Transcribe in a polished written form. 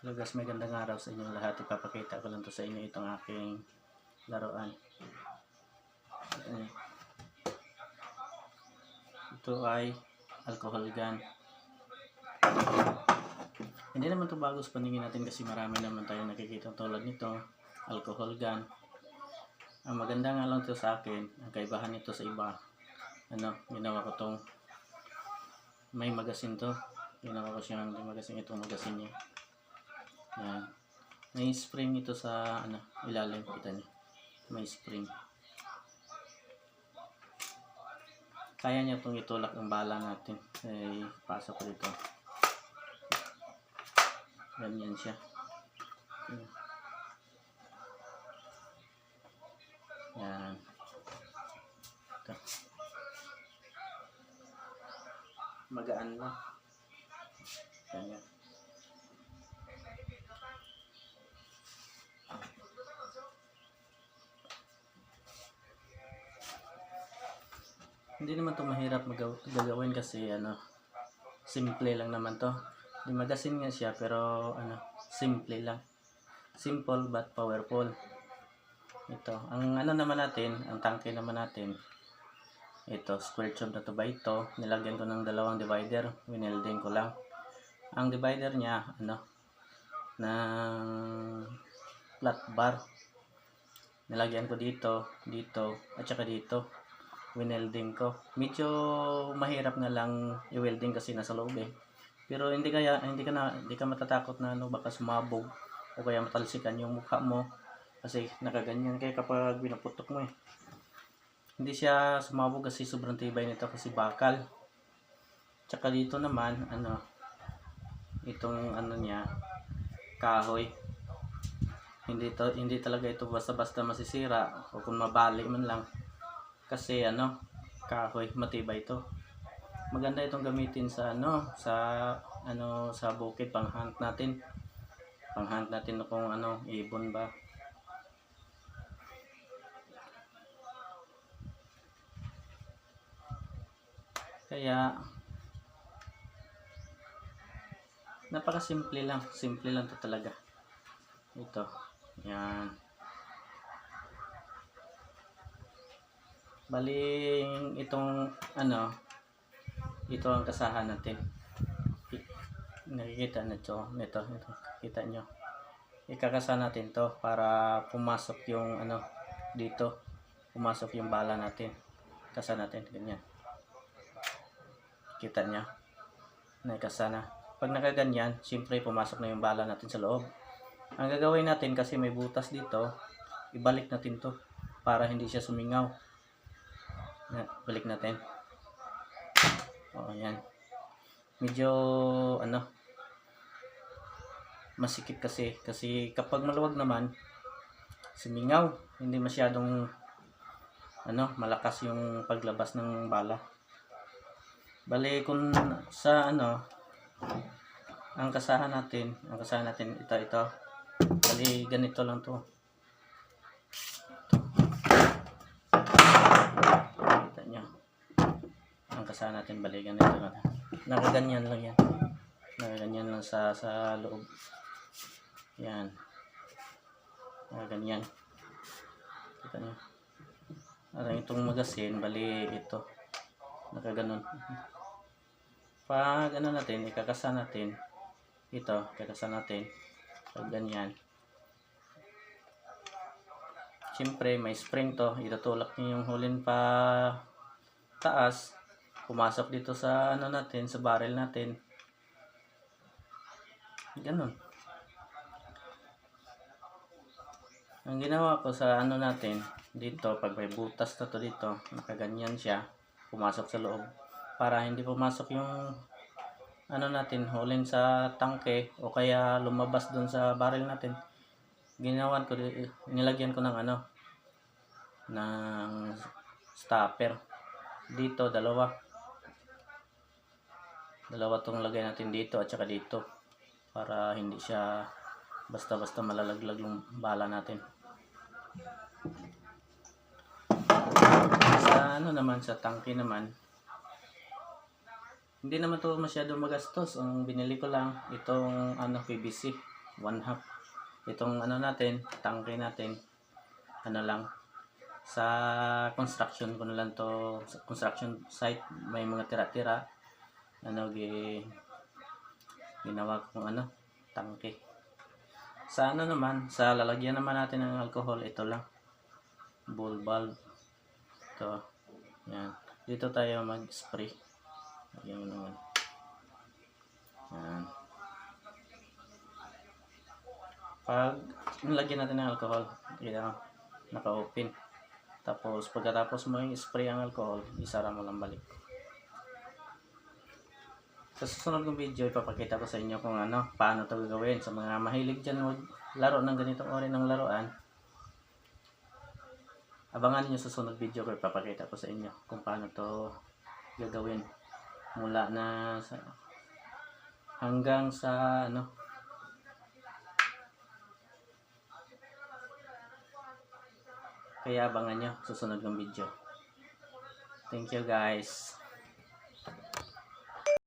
Hello guys, may gandang araw sa inyong lahat. Ipapakita ko lang to sa inyo itong aking laruan. Ito ay alcohol gun. Hindi naman to bago sa paningin natin kasi marami naman tayong nakikita tulad nito, alcohol gun. Ang maganda nga lang to sa akin, ang kaibahan nito sa iba, ginawa ko tong may magasin to. Ginawa ko siyang magasin, itong magasin niya. Yan. May spring ito sa ilalim, kita niyo. May spring. Kaya niya itong itulak ang bala natin. Ay, pasok ko dito. Ganyan siya. Yan. Ito. Magaan lang. Ganyan. Hindi naman to mahirap gagawin kasi simple lang naman to. Di magasin nga siya pero simple lang. Simple but powerful. Ito, ang naman natin, ang tangke naman natin. Ito, square tube na to ba ito? Nilagyan ko ng dalawang divider, winelding ko lang. Ang divider niya ng flat bar. Nilagyan ko dito, at saka dito. Winelding ko. Medyo mahirap na lang i-welding kasi nasa loob eh. Pero hindi ka matatakot na baka sumabog o kaya matalsikan yung mukha mo kasi nakaganyan kaya kapag binaputok mo eh. Hindi siya sumabog kasi sobrang tibay nito kasi bakal. Tsaka dito naman itong niya kahoy. Hindi talaga ito basta-basta masisira o kung mabali man lang. Kasi kahoy, matibay ito. Maganda itong gamitin sa sa bukid, pang-hunt natin. Pang-hunt natin kung ibon ba. Kaya napaka-simple lang. Simple lang 'to talaga. Ito. Yan. Baling itong ito ang kasahan natin. Nakikita nito, kita nyo. Ikakasa natin to para pumasok yung dito. Pumasok yung bala natin. Kasa natin ganyan. Kita nyo. Nakikasa na. Pag nakaganyan, siyempre pumasok na yung bala natin sa loob. Ang gagawin natin kasi may butas dito, ibalik natin to para hindi siya sumingaw. Balik natin. Yan. Medyo masikip kasi kapag maluwag naman sumingaw, hindi masyadong malakas yung paglabas ng bala. Bali kung sa ang kasahan natin ito. Bali ganito lang to. Kasahan natin balikan nito nakaganyan lang yan, nakaganyan lang sa loob yan, nakaganyan, kita nyo. At itong magasin bali ito nakaganon. Pag natin ikakasa natin ito, ikakasa natin pag ganyan, siyempre may spring to, itutulak nyo yung hulin pa taas, pumasok dito sa natin, sa barrel natin. Ganun. Ang ginawa ko sa natin dito, pag may butas na to dito, nakaganyan siya, pumasok sa loob para hindi pumasok yung natin, hulin sa tangke o kaya lumabas doon sa barrel natin. Ginawan ko, nilagyan ko ng ng stopper dito, dalawa tong lagay natin dito at saka dito para hindi siya basta-basta malalaglag yung bala natin. Sa naman sa tangke naman, Hindi naman to masyado magastos. Ang binili ko lang itong PVC 1/2. Itong ano natin, tangke natin, ano lang, sa construction ko na lang to, sa construction site, may mga tira-tira, ginawa kong tangke. Sa sa lalagyan naman natin ng alcohol, ito lang, ball valve. Ito, yan. Dito tayo mag-spray. Lagyan mo naman. Yan. Pag nilagyan natin ng alcohol, naka-open. Tapos, pagkatapos mo i-spray ang alcohol, isara mo lang balik. Sa susunod kong video, ipapakita ko sa inyo kung paano ito gagawin. Sa mga mahilig dyan maglaro ng ganitong uri ng laruan, abangan niyo sa susunod video ko, ipapakita ko sa inyo kung paano ito gagawin. Mula na hanggang sa kaya abangan nyo susunod kong video. Thank you guys.